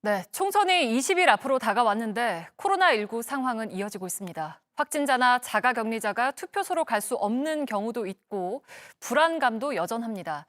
네, 총선이 20일 앞으로 다가왔는데 코로나19 상황은 이어지고 있습니다. 확진자나 자가격리자가 투표소로 갈 수 없는 경우도 있고 불안감도 여전합니다.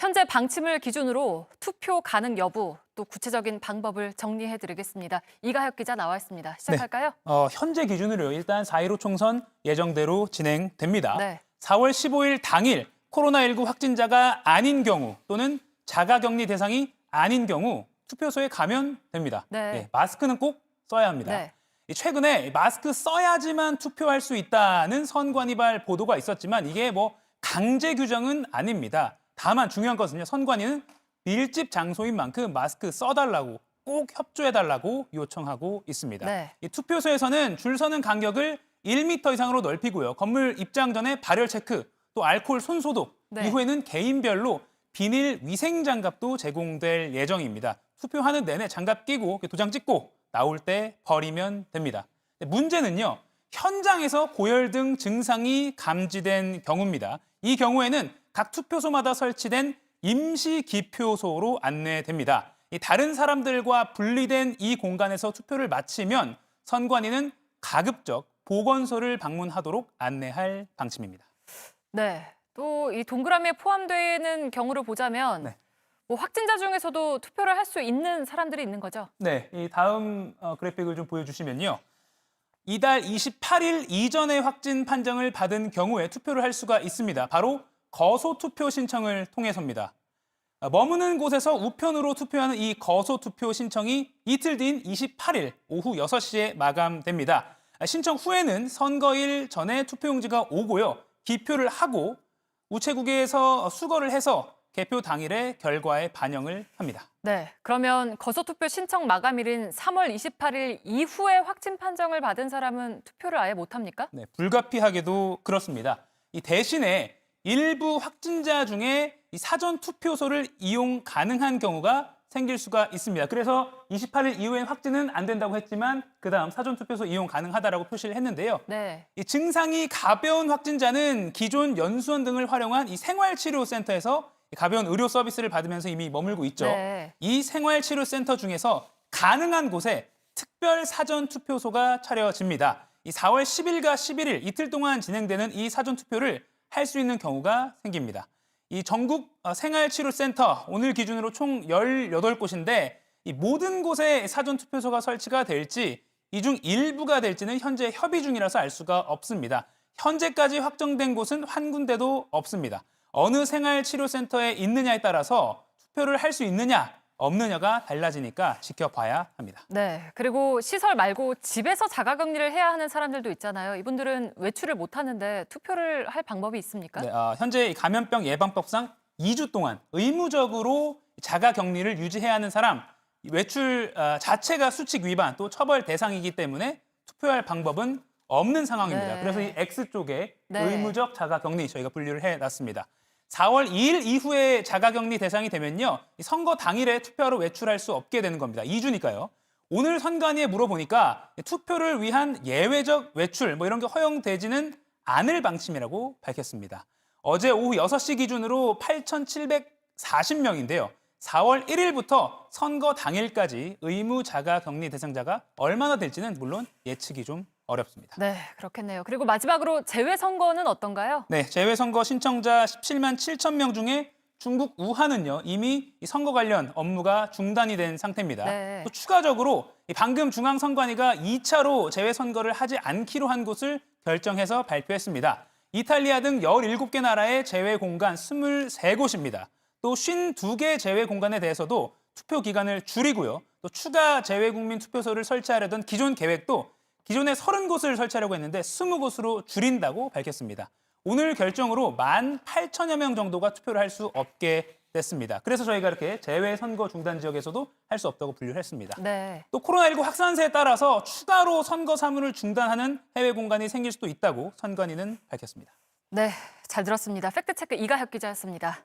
현재 방침을 기준으로 투표 가능 여부, 또 구체적인 방법을 정리해드리겠습니다. 이가혁 기자 나와 있습니다. 시작할까요? 현재 기준으로 일단 4.15 총선 예정대로 진행됩니다. 네. 4월 15일 당일 코로나19 확진자가 아닌 경우 또는 자가격리 대상이 아닌 경우 투표소에 가면 됩니다. 네. 마스크는 꼭 써야 합니다. 네. 최근에 마스크 써야지만 투표할 수 있다는 선관위발 보도가 있었지만 이게 강제 규정은 아닙니다. 다만 중요한 것은요. 선관위는 밀집 장소인 만큼 마스크 써달라고 꼭 협조해달라고 요청하고 있습니다. 네. 이 투표소에서는 줄 서는 간격을 1m 이상으로 넓히고요. 건물 입장 전에 발열 체크, 또 알코올 손 소독, 네. 이후에는 개인별로 비닐 위생 장갑도 제공될 예정입니다. 투표하는 내내 장갑 끼고 도장 찍고 나올 때 버리면 됩니다. 문제는요. 현장에서 고열 등 증상이 감지된 경우입니다. 이 경우에는 각 투표소마다 설치된 임시 기표소로 안내됩니다. 다른 사람들과 분리된 이 공간에서 투표를 마치면 선관위는 가급적 보건소를 방문하도록 안내할 방침입니다. 네. 또 이 동그라미에 포함되는 경우를 보자면 네. 확진자 중에서도 투표를 할 수 있는 사람들이 있는 거죠? 네, 이 다음 그래픽을 좀 보여주시면요. 이달 28일 이전에 확진 판정을 받은 경우에 투표를 할 수가 있습니다. 바로 거소 투표 신청을 통해서입니다. 머무는 곳에서 우편으로 투표하는 이 거소 투표 신청이 이틀 뒤인 28일 오후 6시에 마감됩니다. 신청 후에는 선거일 전에 투표용지가 오고요. 기표를 하고 우체국에서 수거를 해서 개표 당일에 결과에 반영을 합니다. 네, 그러면 거소투표 신청 마감일인 3월 28일 이후에 확진 판정을 받은 사람은 투표를 아예 못합니까? 네, 불가피하게도 그렇습니다. 이 대신에 일부 확진자 중에 이 사전 투표소를 이용 가능한 경우가 생길 수가 있습니다. 그래서 28일 이후엔 확진은 안 된다고 했지만 그다음 사전 투표소 이용 가능하다라고 표시를 했는데요. 네. 이 증상이 가벼운 확진자는 기존 연수원 등을 활용한 이 생활치료센터에서 가벼운 의료 서비스를 받으면서 이미 머물고 있죠. 네. 이 생활치료센터 중에서 가능한 곳에 특별 사전 투표소가 차려집니다. 이 4월 10일과 11일 이틀 동안 진행되는 이 사전 투표를 할 수 있는 경우가 생깁니다. 이 전국 생활치료센터 오늘 기준으로 총 18곳인데 이 모든 곳에 사전 투표소가 설치가 될지 이 중 일부가 될지는 현재 협의 중이라서 알 수가 없습니다. 현재까지 확정된 곳은 한 군데도 없습니다. 어느 생활치료센터에 있느냐에 따라서 투표를 할 수 있느냐, 없느냐가 달라지니까 지켜봐야 합니다. 네, 그리고 시설 말고 집에서 자가격리를 해야 하는 사람들도 있잖아요. 이분들은 외출을 못 하는데 투표를 할 방법이 있습니까? 네, 현재 감염병 예방법상 2주 동안 의무적으로 자가격리를 유지해야 하는 사람, 외출 자체가 수칙 위반 또 처벌 대상이기 때문에 투표할 방법은 없는 상황입니다. 네. 그래서 이 X 쪽에 네. 의무적 자가격리 저희가 분류를 해놨습니다. 4월 2일 이후에 자가격리 대상이 되면요. 선거 당일에 투표하러 외출할 수 없게 되는 겁니다. 2주니까요. 오늘 선관위에 물어보니까 투표를 위한 예외적 외출 이런 게 허용되지는 않을 방침이라고 밝혔습니다. 어제 오후 6시 기준으로 8,740명인데요. 4월 1일부터 선거 당일까지 의무 자가격리 대상자가 얼마나 될지는 물론 예측이 좀 어렵습니다. 네, 그렇겠네요. 그리고 마지막으로 재외선거는 어떤가요? 네, 재외선거 신청자 17만 7천 명 중에 중국 우한은요 이미 이 선거 관련 업무가 중단이 된 상태입니다. 네. 또 추가적으로 방금 중앙선관위가 2차로 재외선거를 하지 않기로 한 곳을 결정해서 발표했습니다. 이탈리아 등 17개 나라의 재외 공간 23곳입니다. 또 52개 재외 공간에 대해서도 투표 기간을 줄이고요. 또 추가 재외 국민 투표소를 설치하려던 기존 계획도 기존에 30곳을 설치하려고 했는데 20곳으로 줄인다고 밝혔습니다. 오늘 결정으로 18,000여 명 정도가 투표를 할 수 없게 됐습니다. 그래서 저희가 이렇게 재외 선거 중단 지역에서도 할 수 없다고 분류를 했습니다. 네. 또 코로나19 확산세에 따라서 추가로 선거 사무를 중단하는 해외 공간이 생길 수도 있다고 선관위는 밝혔습니다. 네, 잘 들었습니다. 팩트체크 이가혁 기자였습니다.